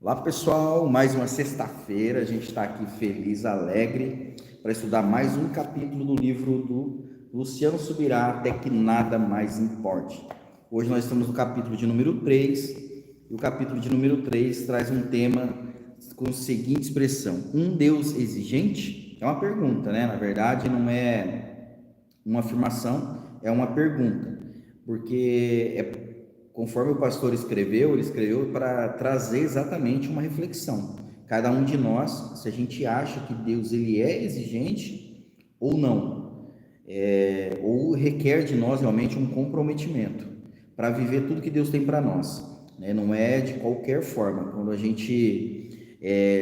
Olá pessoal, mais uma sexta-feira, a gente está aqui feliz, alegre, para estudar mais um capítulo do livro do Luciano Subirá, Até que Nada Mais Importe. Hoje nós estamos no capítulo de número 3, e o capítulo de número 3 traz um tema com a seguinte expressão: um Deus exigente? É uma pergunta, né? Na verdade, não é uma afirmação, é uma pergunta, porque conforme o pastor escreveu, ele escreveu para trazer exatamente uma reflexão. Cada um de nós, se a gente acha que Deus ele é exigente ou não, ou requer de nós realmente um comprometimento para viver tudo que Deus tem para nós, né? Não é de qualquer forma. Quando a gente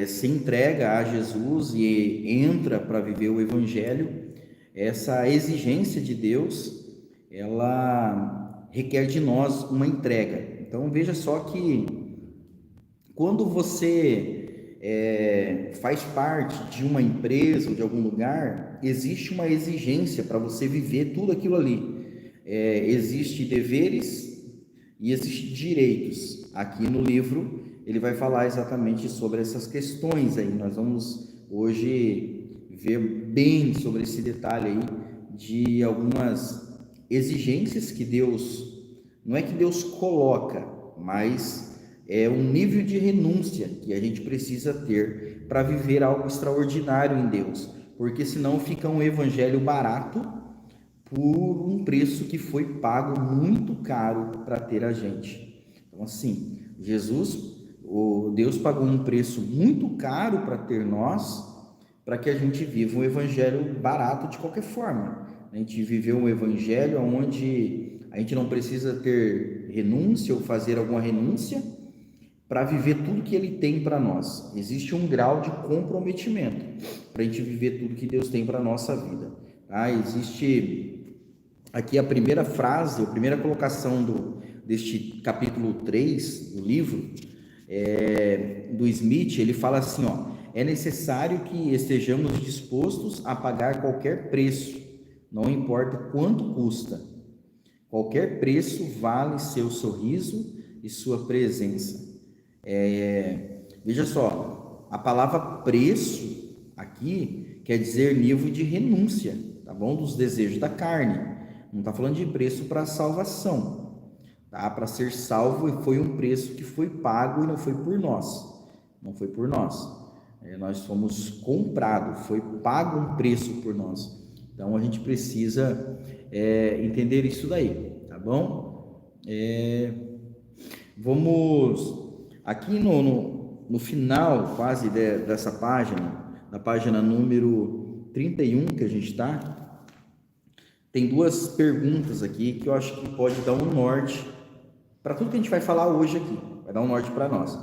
se entrega a Jesus e entra para viver o Evangelho, essa exigência de Deus, ela requer de nós uma entrega. Então veja só que quando você faz parte de uma empresa ou de algum lugar, existe uma exigência para você viver tudo aquilo ali. Existe deveres e existem direitos. Aqui no livro ele vai falar exatamente sobre essas questões aí. Nós vamos hoje ver bem sobre esse detalhe aí de algumas exigências que Deus, não é que Deus coloca, mas é um nível de renúncia que a gente precisa ter para viver algo extraordinário em Deus, porque senão fica um evangelho barato por um preço que foi pago muito caro para ter a gente. Então, assim, o Deus pagou um preço muito caro para ter nós, para que a gente viva um evangelho barato de qualquer forma. A gente viveu um evangelho onde a gente não precisa ter renúncia ou fazer alguma renúncia para viver tudo que Ele tem para nós. Existe um grau de comprometimento para a gente viver tudo que Deus tem para a nossa vida. Tá? Existe aqui a primeira frase, a primeira colocação deste capítulo 3 do livro, do Smith. Ele fala assim, ó: é necessário que estejamos dispostos a pagar qualquer preço, não importa quanto custa. Qualquer preço vale seu sorriso e sua presença. Veja só, a palavra preço aqui quer dizer nível de renúncia, tá bom? Dos desejos da carne. Não está falando de preço para salvação, tá? Para ser salvo foi um preço que foi pago e não foi por nós, não foi por nós. Nós fomos comprados, foi pago um preço por nós. Então a gente precisa entender isso daí, tá bom? Vamos aqui no final quase dessa página, na página número 31 que a gente está, tem duas perguntas aqui que eu acho que pode dar um norte para tudo que a gente vai falar hoje aqui, vai dar um norte para nós,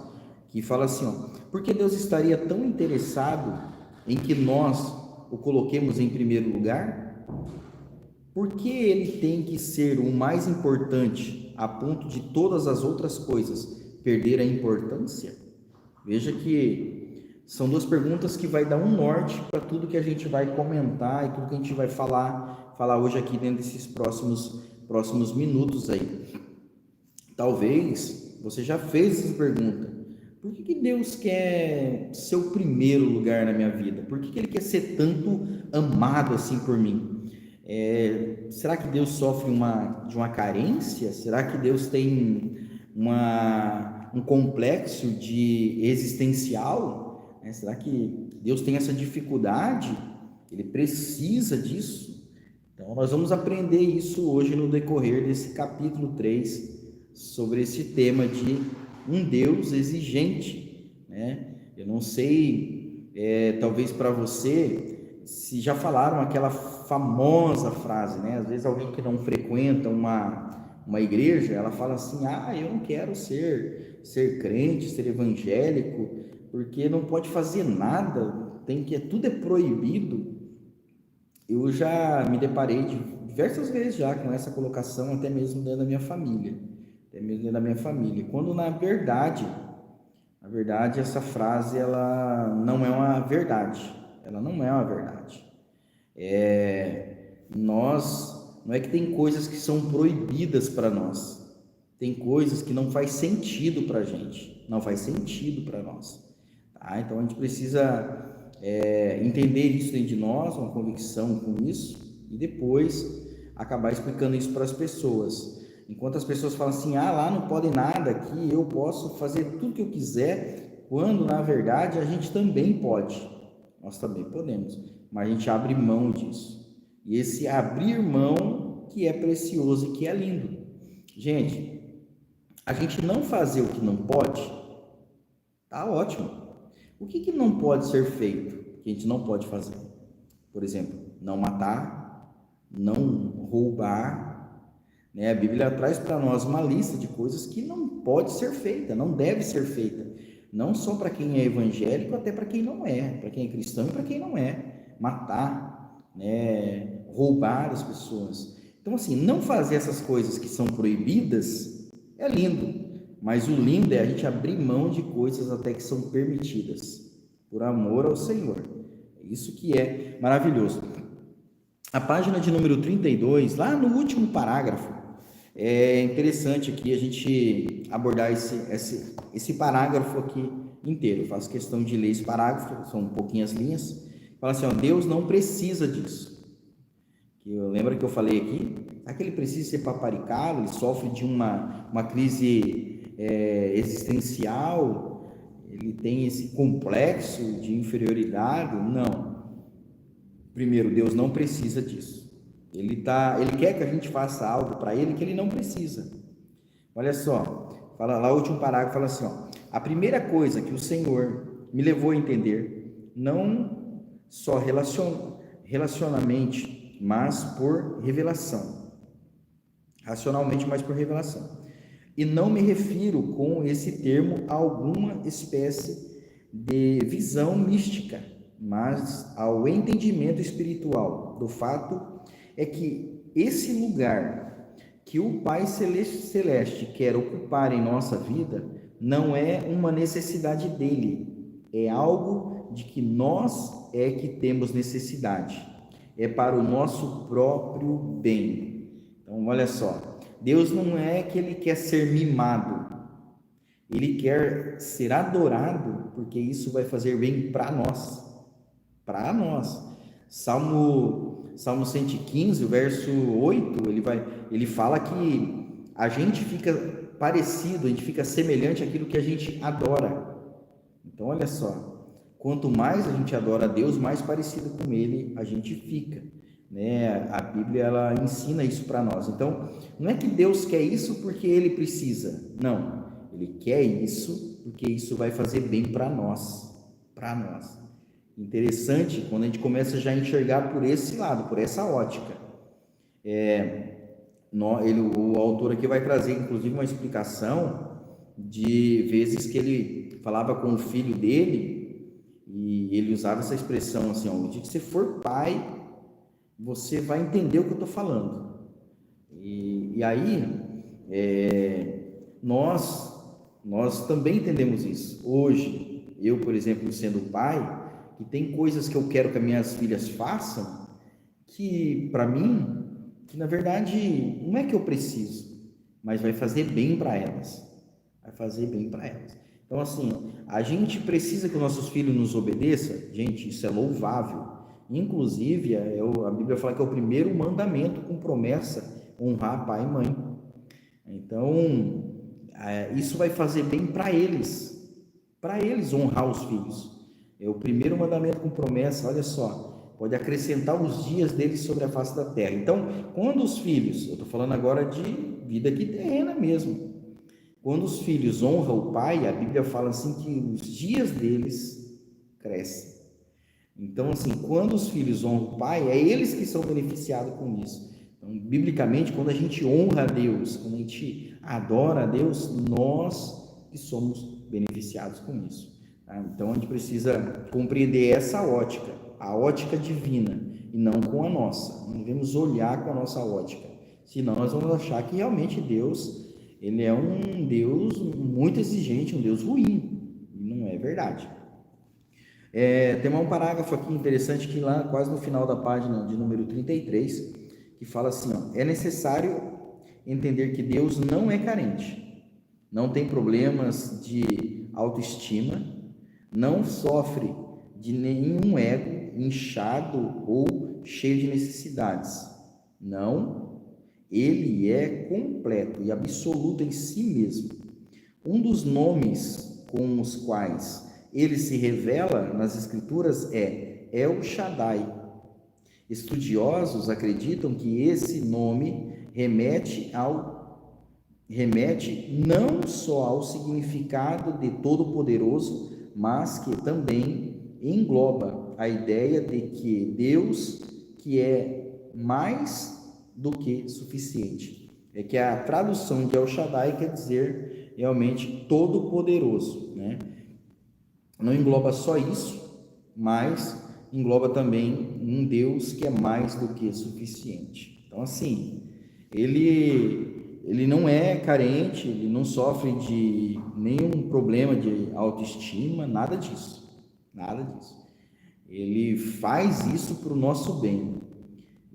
que fala assim, ó: por que Deus estaria tão interessado em que nós o coloquemos em primeiro lugar? Por que ele tem que ser o mais importante a ponto de todas as outras coisas perder a importância? Veja que são duas perguntas que vai dar um norte para tudo que a gente vai comentar e tudo que a gente vai falar hoje aqui dentro desses próximos minutos aí. Talvez você já fez essa pergunta: por que Deus quer ser o primeiro lugar na minha vida? Por que Ele quer ser tanto amado assim por mim? Será que Deus sofre de uma carência? Será que Deus tem um complexo de existencial? Será que Deus tem essa dificuldade? Ele precisa disso? Então, nós vamos aprender isso hoje no decorrer desse capítulo 3, sobre esse tema de um Deus exigente, né? Eu não sei, talvez para você, se já falaram aquela famosa frase, né? Às vezes alguém que não frequenta uma igreja, ela fala assim: ah, eu não quero ser crente, ser evangélico, porque não pode fazer nada, tudo é proibido. Eu já me deparei diversas vezes já com essa colocação, até mesmo dentro da minha família, quando na verdade essa frase ela não é uma verdade, ela não é uma verdade. Nós, não é que tem coisas que são proibidas para nós, Tem coisas que não faz sentido para a gente, não faz sentido para nós. Tá? Então a gente precisa entender isso dentro de nós, uma convicção com isso, e depois acabar explicando isso para as pessoas. Enquanto as pessoas falam assim, lá não pode nada, aqui eu posso fazer tudo que eu quiser, quando na verdade a gente também pode, nós também podemos, mas a gente abre mão disso. E esse abrir mão que é precioso e que é lindo. Gente, a gente não fazer o que não pode, tá ótimo. O que não pode ser feito, que a gente não pode fazer? Por exemplo, não matar, não roubar, né? A Bíblia traz para nós uma lista de coisas que não pode ser feita, não deve ser feita. Não só para quem é evangélico, até para quem não é, para quem é cristão e para quem não é. Matar, né? Roubar as pessoas. Então, assim, não fazer essas coisas que são proibidas é lindo. Mas o lindo é a gente abrir mão de coisas até que são permitidas, por amor ao Senhor. Isso que é maravilhoso. A página de número 32, lá no último parágrafo, é interessante aqui a gente abordar esse parágrafo aqui inteiro. Eu faço questão de ler esse parágrafo, são pouquinhas linhas. Fala assim, Deus não precisa disso. Lembra que eu falei aqui? Será que ele precisa ser paparicado? Ele sofre de uma crise existencial, ele tem esse complexo de inferioridade? Não. Primeiro, Deus não precisa disso. Ele quer que a gente faça algo para ele que ele não precisa. Olha só, fala lá o último parágrafo, fala assim, a primeira coisa que o Senhor me levou a entender, não só relacionalmente, mas por revelação. Racionalmente, mas por revelação. E não me refiro com esse termo a alguma espécie de visão mística, mas ao entendimento espiritual do fato é que esse lugar que o Pai Celeste quer ocupar em nossa vida não é uma necessidade dele, é algo de que nós é que temos necessidade, é para o nosso próprio bem. Então, olha só, Deus não é que ele quer ser mimado, ele quer ser adorado, porque isso vai fazer bem para nós. Para nós. Salmo 115, verso 8, ele fala que a gente fica parecido, a gente fica semelhante àquilo que a gente adora. Então, olha só, quanto mais a gente adora a Deus, mais parecido com ele a gente fica. Né? A Bíblia ela ensina isso para nós. Então, não é que Deus quer isso porque ele precisa. Não, ele quer isso porque isso vai fazer bem para nós. Para nós. Interessante quando a gente começa já a enxergar por esse lado, por essa ótica. O autor aqui vai trazer, inclusive, uma explicação de vezes que ele falava com o filho dele e ele usava essa expressão assim, o dia que você for pai, você vai entender o que eu estou falando. E aí, nós também entendemos isso. Hoje, eu, por exemplo, sendo pai, que tem coisas que eu quero que as minhas filhas façam, que para mim, que na verdade não é que eu preciso, mas vai fazer bem para elas. Vai fazer bem para elas. Então, assim, a gente precisa que os nossos filhos nos obedeçam. Gente, isso é louvável. Inclusive, a Bíblia fala que é o primeiro mandamento com promessa, honrar pai e mãe. Então, isso vai fazer bem para eles honrar os filhos. É o primeiro mandamento com promessa, olha só, pode acrescentar os dias deles sobre a face da terra. Então, quando os filhos, eu estou falando agora de vida aqui terrena mesmo, quando os filhos honram o pai, a Bíblia fala assim que os dias deles crescem. Então, assim, quando os filhos honram o pai, é eles que são beneficiados com isso. Então, biblicamente, quando a gente honra a Deus, quando a gente adora a Deus, nós que somos beneficiados com isso. Tá? Então, a gente precisa compreender essa ótica, a ótica divina, e não com a nossa. Não devemos olhar com a nossa ótica, senão nós vamos achar que realmente Deus, ele é um Deus muito exigente, um Deus ruim. E não é verdade. Tem um parágrafo aqui interessante que lá quase no final da página de número 33, que fala assim, é necessário entender que Deus não é carente, não tem problemas de autoestima, não sofre de nenhum ego inchado ou cheio de necessidades. Não, ele é completo e absoluto em si mesmo. Um dos nomes com os quais ele se revela nas Escrituras é El Shaddai. Estudiosos acreditam que esse nome remete não só ao significado de Todo-Poderoso, mas que também engloba a ideia de que Deus que é mais do que suficiente. É que a tradução de El Shaddai quer dizer realmente Todo-Poderoso, né? Não engloba só isso, mas engloba também um Deus que é mais do que suficiente. Então, assim, ele não é carente, ele não sofre de nenhum problema de autoestima, nada disso, nada disso. Ele faz isso para o nosso bem.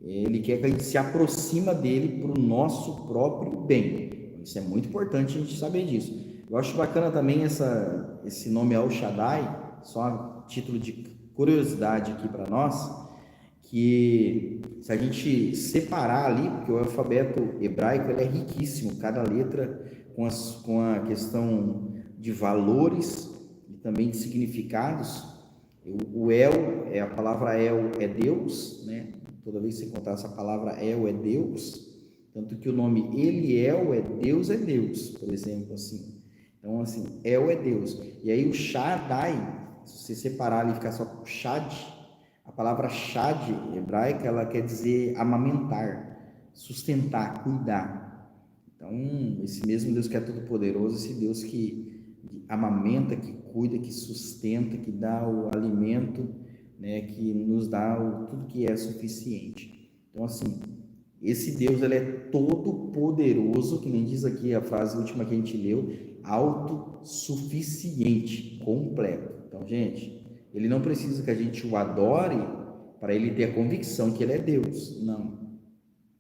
Ele quer que a gente se aproxima dele para o nosso próprio bem. Isso é muito importante a gente saber disso. Eu acho bacana também esse nome El Shaddai, só a título de curiosidade aqui para nós, que se a gente separar ali, porque o alfabeto hebraico ele é riquíssimo, cada letra com a questão de valores e também de significados. O El, a palavra El é Deus, né? Toda vez que você encontrar essa palavra El é Deus, tanto que o nome Eliel é Deus, por exemplo, assim. Então, assim, El é Deus. E aí o Shaddai, se você separar ali e ficar só com Shad, a palavra Shad hebraica, ela quer dizer amamentar, sustentar, cuidar. Então, esse mesmo Deus que é todo poderoso, esse Deus que amamenta, que cuida, que sustenta, que dá o alimento, né, que nos dá tudo que é suficiente. Então, assim, esse Deus ele é todo poderoso, que nem diz aqui a frase última que a gente leu, autossuficiente, completo. Então, gente, ele não precisa que a gente o adore para ele ter a convicção que ele é Deus. Não.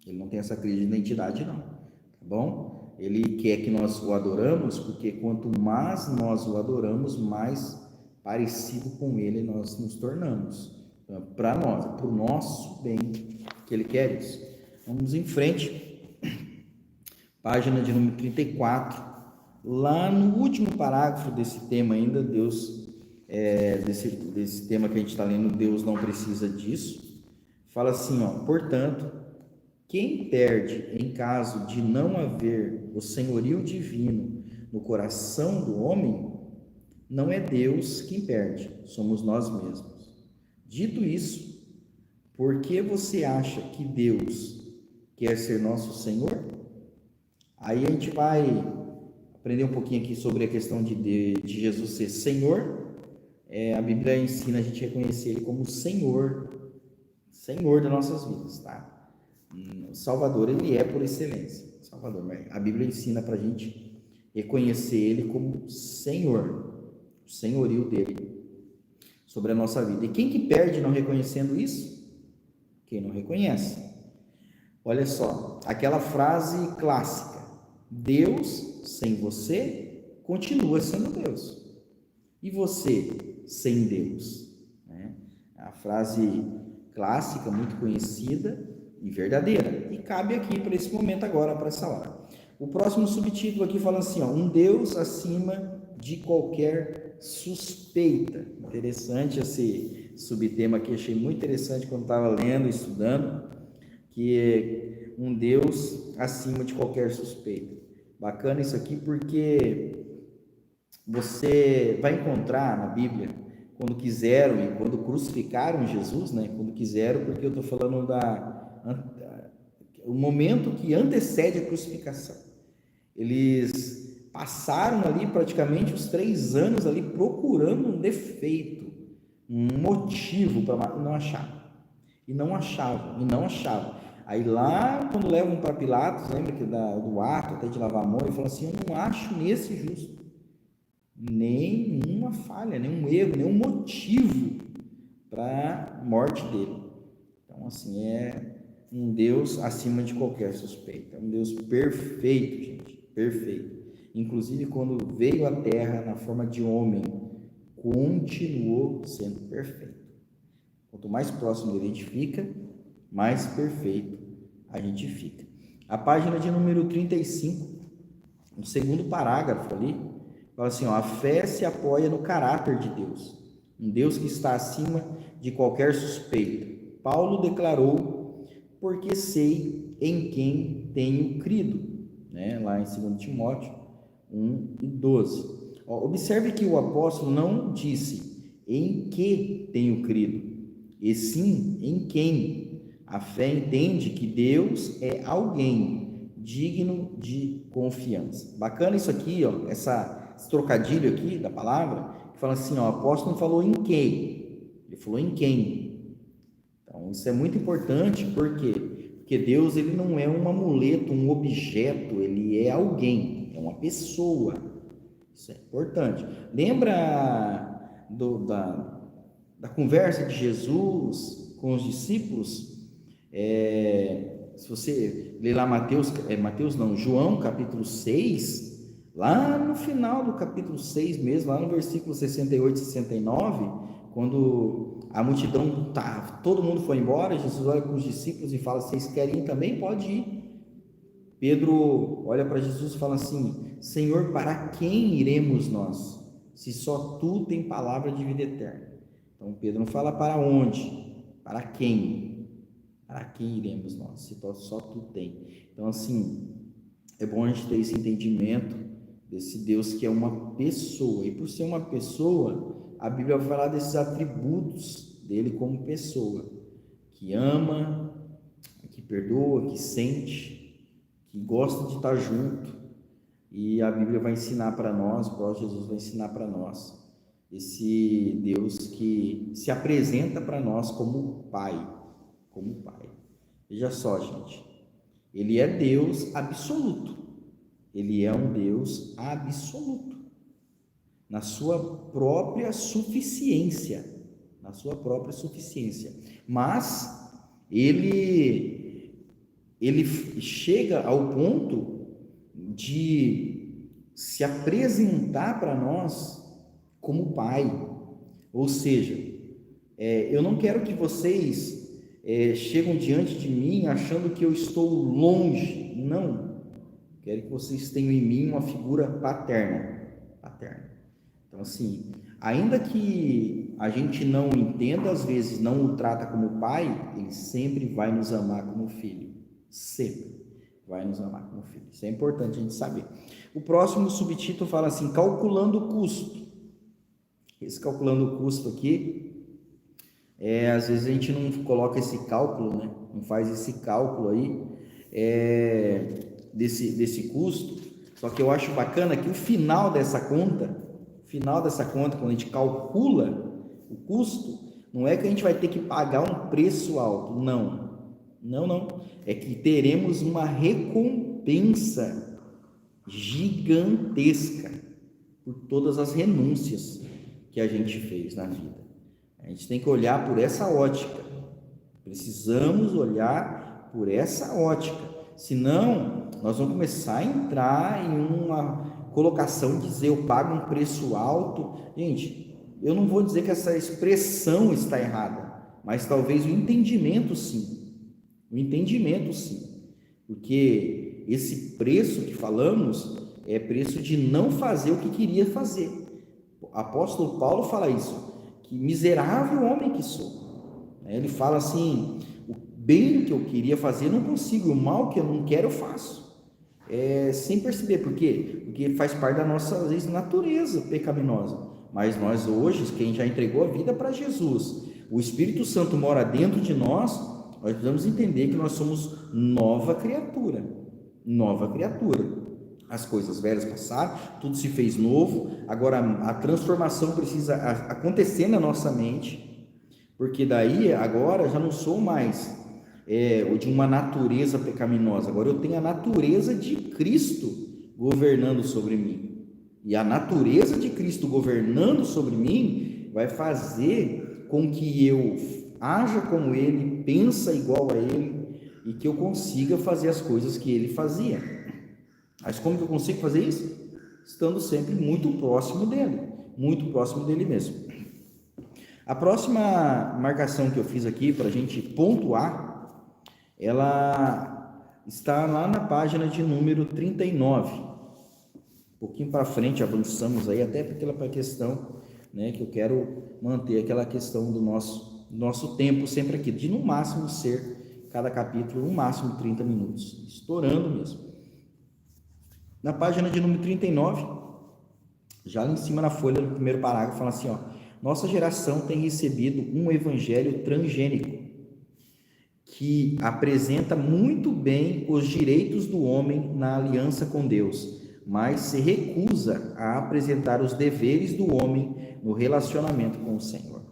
Ele não tem essa crise de identidade, não. Tá bom? Ele quer que nós o adoramos, porque quanto mais nós o adoramos, mais parecido com ele nós nos tornamos. Então, para nós, para o nosso bem, que ele quer isso. Vamos em frente. Página de número 34. Lá no último parágrafo desse tema ainda, Deus, desse tema que a gente está lendo, Deus não precisa disso. Fala assim, ó, portanto, quem perde em caso de não haver o senhorio divino no coração do homem, não é Deus quem perde, somos nós mesmos. Dito isso, por que você acha que Deus quer ser nosso Senhor? Aí a gente vai aprender um pouquinho aqui sobre a questão de Jesus ser Senhor. A Bíblia ensina a gente a reconhecer Ele como Senhor das nossas vidas, tá? O Salvador, Ele é por excelência, Salvador, mas a Bíblia ensina para a gente reconhecer Ele como Senhor, o senhorio dele sobre a nossa vida. E quem que perde não reconhecendo isso? Quem não reconhece. Olha só, aquela frase clássica, Deus sem você continua sendo Deus. E você sem Deus? Né? A frase clássica, muito conhecida e verdadeira. E cabe aqui para esse momento agora, para essa hora. O próximo subtítulo aqui fala assim, ó, um Deus acima de qualquer suspeita. Interessante esse subtema aqui, achei muito interessante quando estava lendo, estudando, que é um Deus acima de qualquer suspeita. Bacana isso aqui porque você vai encontrar na Bíblia, quando quiseram e quando crucificaram Jesus, né? Quando quiseram, porque eu estou falando o momento que antecede a crucificação. Eles passaram ali praticamente os 3 anos ali procurando um defeito, um motivo para não achar. E não achavam. Aí lá, quando levam para Pilatos, lembra que do ato até de lavar a mão, ele falou assim, eu não acho nesse justo nenhuma falha, nenhum erro, nenhum motivo para a morte dele. Então, assim, um Deus acima de qualquer suspeita, um Deus perfeito, gente, perfeito. Inclusive, quando veio à terra na forma de homem, continuou sendo perfeito. Quanto mais próximo dele a gente fica, mais perfeito a gente fica. A página de número 35, no segundo parágrafo ali, fala assim, a fé se apoia no caráter de Deus, um Deus que está acima de qualquer suspeita. Paulo declarou, porque sei em quem tenho crido, lá em 2 Timóteo 1:12. Observe que o apóstolo não disse em que tenho crido, e sim em quem. A fé entende que Deus é alguém digno de confiança. Bacana isso aqui, esse trocadilho aqui da palavra, que fala assim, o apóstolo não falou em quem, ele falou em quem. Então isso é muito importante, por quê? Porque Deus, ele não é um amuleto, um objeto, ele é alguém, é uma pessoa. Isso é importante. Lembra da conversa de Jesus com os discípulos? Se você ler lá João capítulo 6, lá no final do capítulo 6 mesmo, lá no versículo 68 e 69, quando a multidão todo mundo foi embora, Jesus olha para os discípulos e fala, vocês querem ir também? Pode ir. Pedro olha para Jesus e fala assim, Senhor, para quem iremos nós, se só tu tem palavra de vida eterna? Então Pedro não fala para onde, para quem iremos nós, se só tu tem. Então assim, é bom a gente ter esse entendimento desse Deus que é uma pessoa, e por ser uma pessoa, a Bíblia vai falar desses atributos dele como pessoa, que ama, que perdoa, que sente, que gosta de estar junto. E a Bíblia vai ensinar para nós, o próprio Jesus vai ensinar para nós, esse Deus que se apresenta para nós como Pai, Veja só, gente, ele é Deus absoluto, ele é um Deus absoluto, na sua própria suficiência, mas ele chega ao ponto de se apresentar para nós como Pai, ou seja, eu não quero que vocês chegam diante de mim achando que eu estou longe, não, quero que vocês tenham em mim uma figura paterna. Então assim, ainda que a gente não entenda, às vezes não o trata como pai, ele sempre vai nos amar como filho, sempre vai nos amar como filho. Isso é importante a gente saber. O próximo subtítulo fala assim, calculando o custo. Esse calculando o custo aqui, às vezes a gente não coloca esse cálculo, não faz esse cálculo aí desse custo. Só que eu acho bacana que o final dessa conta, quando a gente calcula o custo, não é que a gente vai ter que pagar um preço alto, não, é que teremos uma recompensa gigantesca por todas as renúncias que a gente fez na vida. A gente tem que olhar por essa ótica, precisamos olhar por essa ótica, senão nós vamos começar a entrar em uma colocação de dizer eu pago um preço alto. Gente, eu não vou dizer que essa expressão está errada, mas talvez o entendimento sim, porque esse preço que falamos é preço de não fazer o que queria fazer. O apóstolo Paulo fala isso, que miserável homem que sou. Ele fala assim, o bem que eu queria fazer eu não consigo, o mal que eu não quero eu faço. Sem perceber, por quê? Porque faz parte da nossa, às vezes, natureza pecaminosa. Mas nós hoje, quem já entregou a vida para Jesus, o Espírito Santo mora dentro de nós, nós precisamos entender que nós somos nova criatura. As coisas velhas passaram, tudo se fez novo. Agora a transformação precisa acontecer na nossa mente, porque daí agora já não sou mais de uma natureza pecaminosa, agora eu tenho a natureza de Cristo governando sobre mim, e a natureza de Cristo governando sobre mim vai fazer com que eu haja como Ele, pensa igual a Ele, e que eu consiga fazer as coisas que ele fazia. Mas como que eu consigo fazer isso? Estando sempre muito próximo dele mesmo. A próxima marcação que eu fiz aqui para a gente pontuar, ela está lá na página de número 39. Um pouquinho para frente, avançamos aí, até pela questão, né, que eu quero manter aquela questão do nosso tempo sempre aqui, de no máximo ser, cada capítulo, no máximo 30 minutos, estourando mesmo. Na página de número 39, já lá em cima na folha do primeiro parágrafo, fala assim, ó: nossa geração tem recebido um evangelho transgênico, que apresenta muito bem os direitos do homem na aliança com Deus, mas se recusa a apresentar os deveres do homem no relacionamento com o Senhor.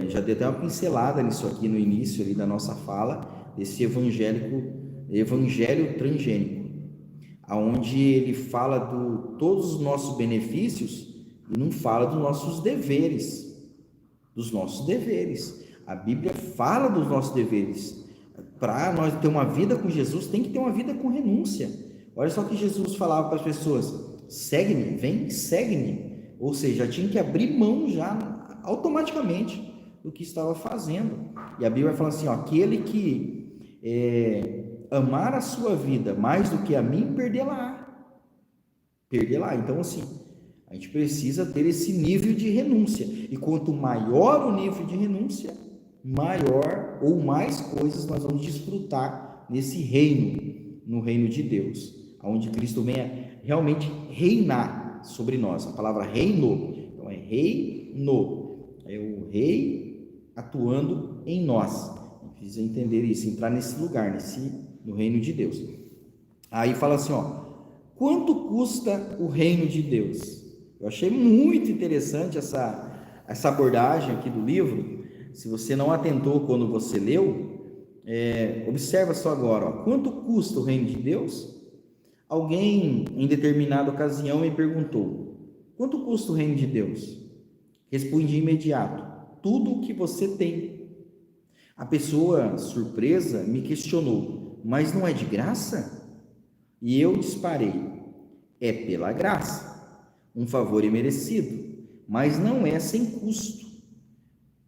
Já dei até uma pincelada nisso aqui no início ali da nossa fala, desse evangelho transgênico, onde ele fala de todos os nossos benefícios e não fala dos nossos deveres. A Bíblia fala dos nossos deveres. Para nós ter uma vida com Jesus, tem que ter uma vida com renúncia. Olha só que Jesus falava para as pessoas: segue-me, vem, segue-me. Ou seja, tinha que abrir mão já automaticamente do que estava fazendo. E a Bíblia fala assim, ó: aquele que amar a sua vida mais do que a mim, perder-la. Então, assim, a gente precisa ter esse nível de renúncia. E quanto maior o nível de renúncia, maior ou mais coisas nós vamos desfrutar nesse reino, no reino de Deus, onde Cristo venha realmente reinar sobre nós. A palavra reino, então é reino, é o rei atuando em nós. A gente precisa entender isso, entrar nesse lugar, no reino de Deus. Aí fala assim, ó: quanto custa o reino de Deus? Eu achei muito interessante essa abordagem aqui do livro. Se você não atentou quando você leu, observa só agora, ó: quanto custa o reino de Deus? Alguém em determinada ocasião me perguntou: quanto custa o reino de Deus? Respondi de imediato: tudo o que você tem. A pessoa, surpresa, me questionou: mas não é de graça? E eu disparei: é pela graça, um favor imerecido, mas não é sem custo.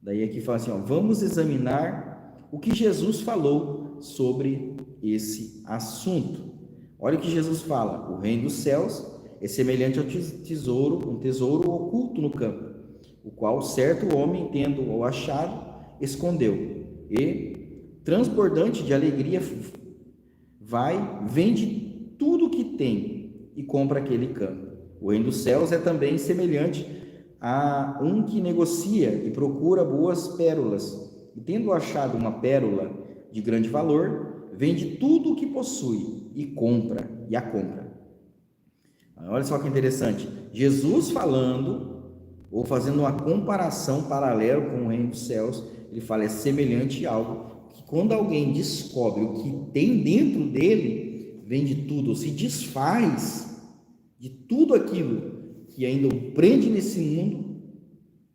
Daí aqui fala assim, ó: vamos examinar o que Jesus falou sobre esse assunto. Olha o que Jesus fala: o reino dos céus é semelhante ao um tesouro oculto no campo, o qual certo homem, tendo-o achado, escondeu, e, transbordante de alegria, vende tudo o que tem e compra aquele campo. O reino dos céus é também semelhante a um que negocia e procura boas pérolas, e tendo achado uma pérola de grande valor, vende tudo o que possui e a compra. Olha só que interessante, Jesus falando, ou fazendo uma comparação paralela com o reino dos céus, ele fala: é semelhante a algo que, quando alguém descobre o que tem dentro dele, vende tudo, ou se desfaz de tudo aquilo que ainda o prende nesse mundo,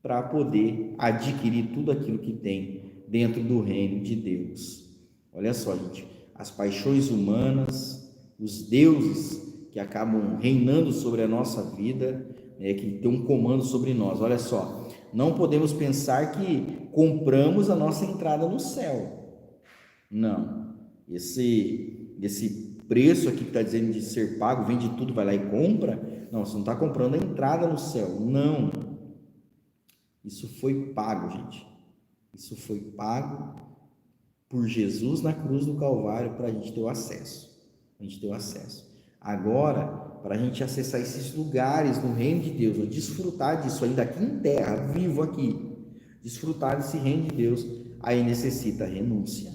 para poder adquirir tudo aquilo que tem dentro do reino de Deus. Olha só, gente, as paixões humanas, os deuses que acabam reinando sobre a nossa vida, que tem um comando sobre nós. Olha só, não podemos pensar que compramos a nossa entrada no céu. Não, esse preço aqui que está dizendo de ser pago, vende tudo, vai lá e compra. Não, você não está comprando a entrada no céu, não. Isso foi pago, gente. Isso foi pago por Jesus na cruz do Calvário, para a gente ter o acesso. Agora, para a gente acessar esses lugares no reino de Deus, ou desfrutar disso ainda aqui em terra, vivo aqui, desfrutar desse reino de Deus, aí necessita renúncia.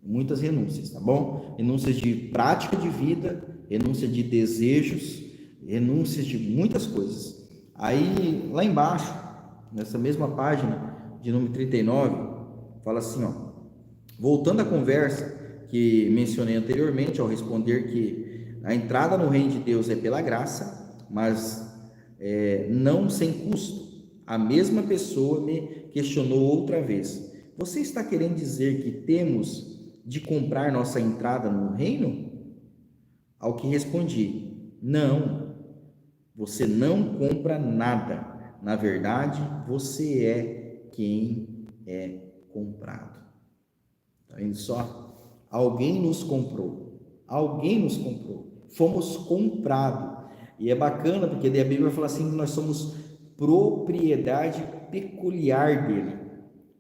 Muitas renúncias, tá bom? Renúncias de prática de vida, renúncia de desejos, renúncias de muitas coisas. Aí, lá embaixo, nessa mesma página de número 39, fala assim, ó: voltando à conversa que mencionei anteriormente, ao responder que a entrada no reino de Deus é pela graça, mas não sem custo, a mesma pessoa me questionou outra vez: você está querendo dizer que temos de comprar nossa entrada no reino? Ao que respondi: não, você não compra nada. Na verdade, você é quem é comprado. Está vendo só? Alguém nos comprou. Alguém nos comprou. Fomos comprados. E é bacana porque daí a Bíblia fala assim que nós somos propriedade peculiar dele.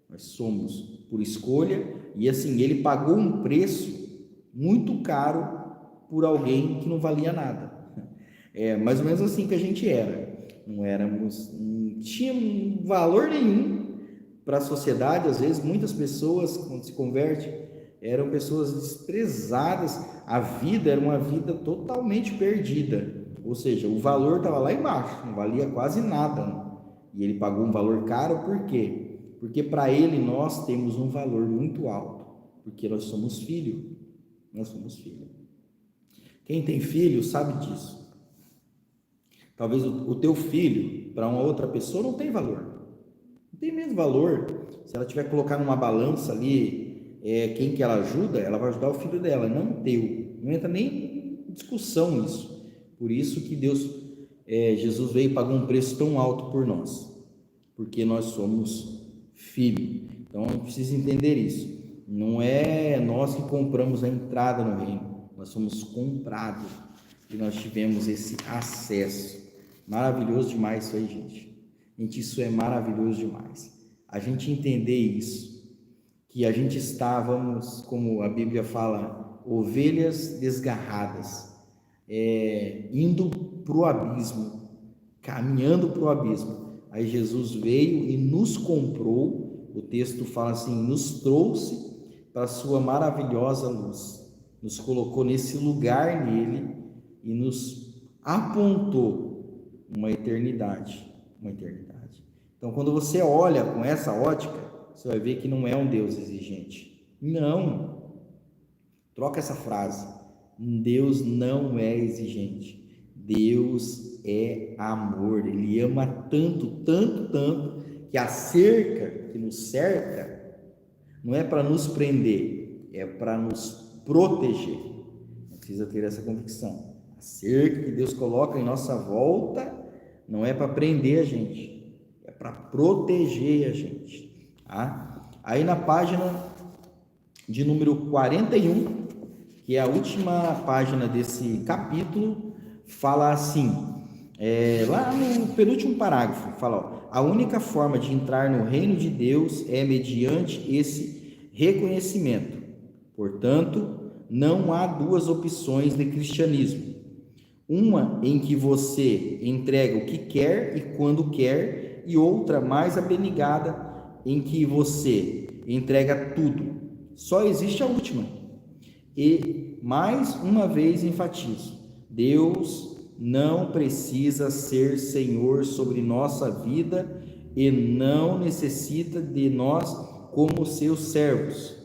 Nós somos por escolha e assim, ele pagou um preço muito caro por alguém que não valia nada. É mais ou menos assim que a gente era. Não tinha valor nenhum para a sociedade. Às vezes, muitas pessoas, quando se convertem, eram pessoas desprezadas. A vida era uma vida totalmente perdida. Ou seja, o valor estava lá embaixo, não valia quase nada. Né? E ele pagou um valor caro, por quê? Porque para ele nós temos um valor muito alto. Porque nós somos filho. Nós somos filho. Quem tem filho sabe disso. Talvez o teu filho, para uma outra pessoa, não tem valor. Não tem mesmo valor. Se ela tiver que colocar numa balança ali, quem que ela ajuda, ela vai ajudar o filho dela, não o teu. Não entra nem em discussão isso. Por isso que Jesus veio e pagou um preço tão alto por nós. Porque nós somos filho. Então, precisa entender isso. Não é nós que compramos a entrada no reino. Nós somos comprados e nós tivemos esse acesso. Maravilhoso demais isso aí, gente. Gente, isso é maravilhoso demais. A gente entender isso, que a gente estávamos, como a Bíblia fala, ovelhas desgarradas, indo para o abismo, caminhando para o abismo. Aí Jesus veio e nos comprou, o texto fala assim, nos trouxe para a sua maravilhosa luz. Nos colocou nesse lugar nele e nos apontou uma eternidade. Então, quando você olha com essa ótica, você vai ver que não é um Deus exigente. Não. Troca essa frase. Deus não é exigente. Deus é amor. Ele ama tanto, tanto, tanto, que a cerca que nos cerca não é para nos prender, é para nos proteger. Precisa ter essa convicção. A cerca que Deus coloca em nossa volta não é para prender a gente, é para proteger a gente. Tá? Aí na página de número 41, que é a última página desse capítulo, fala assim, lá no penúltimo parágrafo, fala, a única forma de entrar no reino de Deus é mediante esse reconhecimento. Portanto, não há duas opções de cristianismo. Uma em que você entrega o que quer e quando quer, e outra mais abnegada em que você entrega tudo. Só existe a última. E, mais uma vez, enfatizo, Deus não precisa ser Senhor sobre nossa vida e não necessita de nós como seus servos.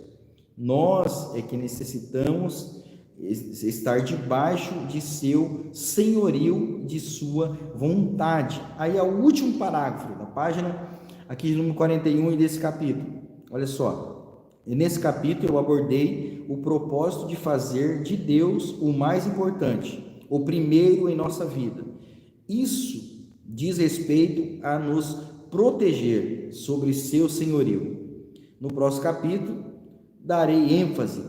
Nós é que necessitamos estar debaixo de seu senhorio, de sua vontade. Aí é o último parágrafo da página aqui número 41 e desse capítulo. Olha só, e nesse capítulo eu abordei o propósito de fazer de Deus o mais importante, o primeiro em nossa vida. Isso diz respeito a nos proteger sobre seu senhorio. No próximo capítulo darei ênfase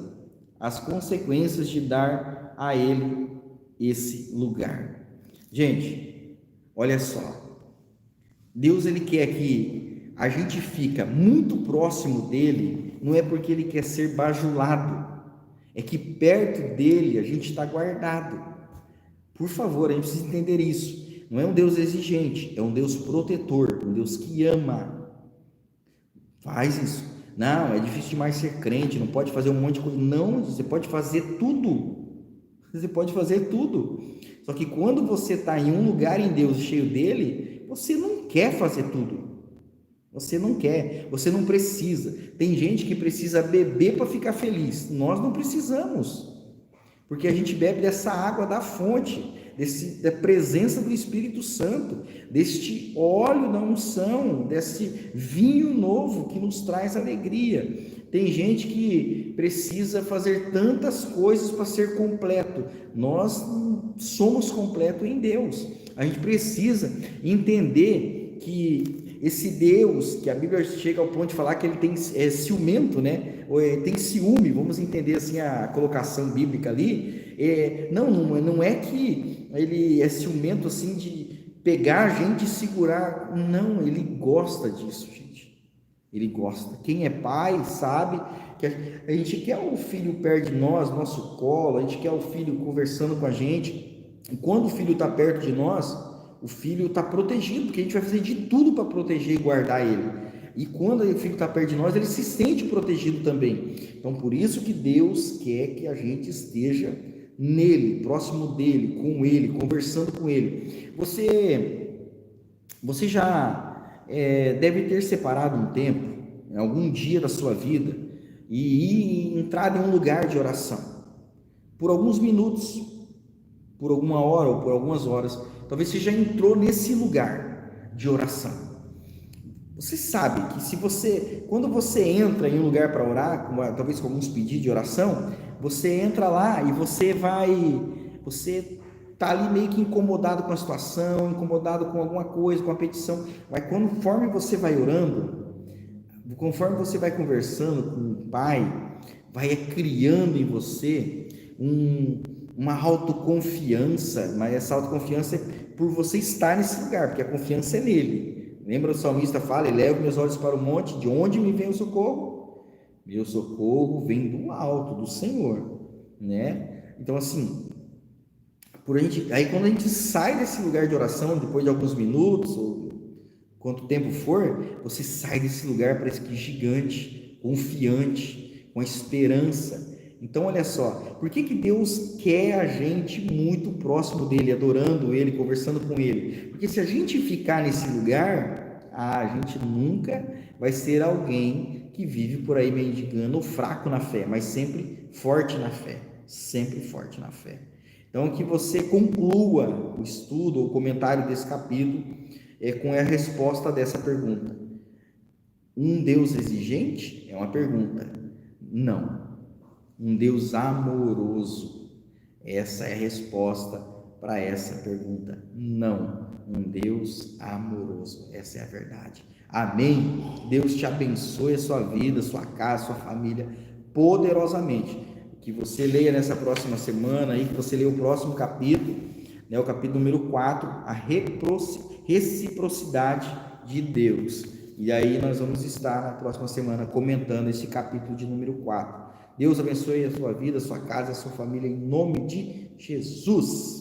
às consequências de dar a ele esse lugar. Gente, olha só, Deus ele quer que a gente fica muito próximo dele, não é porque ele quer ser bajulado, é que perto dele a gente está guardado. Por favor, a gente precisa entender isso. Não é um Deus exigente, é um Deus protetor, um Deus que ama. Faz isso. Não, é difícil demais ser crente, não pode fazer um monte de coisa. Não, você pode fazer tudo. Você pode fazer tudo. Só que quando você está em um lugar em Deus cheio dele, você não quer fazer tudo. Você não quer, você não precisa. Tem gente que precisa beber para ficar feliz. Nós não precisamos. Porque a gente bebe dessa água da fonte. da presença do Espírito Santo, deste óleo da unção, desse vinho novo que nos traz alegria. Tem gente que precisa fazer tantas coisas para ser completo. Nós somos completos em Deus. A gente precisa entender que esse Deus, que a Bíblia chega ao ponto de falar que ele tem ciumento, né? Ou tem ciúme, vamos entender assim a colocação bíblica ali. Não é que ele é ciumento assim de pegar a gente e segurar. Não, ele gosta disso, gente. Ele gosta. Quem é pai sabe que a gente quer o filho perto de nós, nosso colo, a gente quer o filho conversando com a gente. E quando o filho está perto de nós, o filho está protegido, porque a gente vai fazer de tudo para proteger e guardar ele. E quando o filho está perto de nós, ele se sente protegido também. Então, por isso que Deus quer que a gente esteja nele, próximo dele, com ele, conversando com ele. Você já deve ter separado um tempo, em algum dia da sua vida, e entrar em um lugar de oração, por alguns minutos, por alguma hora ou por algumas horas. Talvez você já entrou nesse lugar de oração. Você sabe que quando você entra em um lugar para orar, talvez com alguns pedidos de oração, você entra lá e você está ali meio que incomodado com a situação, incomodado com alguma coisa, com a petição, mas conforme você vai orando, conforme você vai conversando com o Pai, vai criando em você uma autoconfiança, mas essa autoconfiança é por você estar nesse lugar, porque a confiança é nele. Lembra o salmista fala, elevo meus olhos para o monte, de onde me vem o socorro? Meu socorro vem do alto, do Senhor, né? Então assim, aí quando a gente sai desse lugar de oração, depois de alguns minutos, ou quanto tempo for, você sai desse lugar, parece que gigante, confiante, com esperança. Então olha só, por que Deus quer a gente muito próximo dele, adorando ele, conversando com ele? Porque se a gente ficar nesse lugar, a gente nunca vai ser alguém que vive por aí mendigando ou fraco na fé, mas sempre forte na fé, sempre forte na fé. Então, que você conclua o estudo ou o comentário desse capítulo com a resposta dessa pergunta. Um Deus exigente? É uma pergunta. Não. Um Deus amoroso? Essa é a resposta para essa pergunta. Não. Um Deus amoroso. Essa é a verdade. Amém? Deus te abençoe a sua vida, sua casa, sua família, poderosamente. Que você leia nessa próxima semana, aí, que você leia o próximo capítulo, né, o capítulo número 4, a reciprocidade de Deus. E aí nós vamos estar na próxima semana comentando esse capítulo de número 4. Deus abençoe a sua vida, a sua casa, a sua família, em nome de Jesus.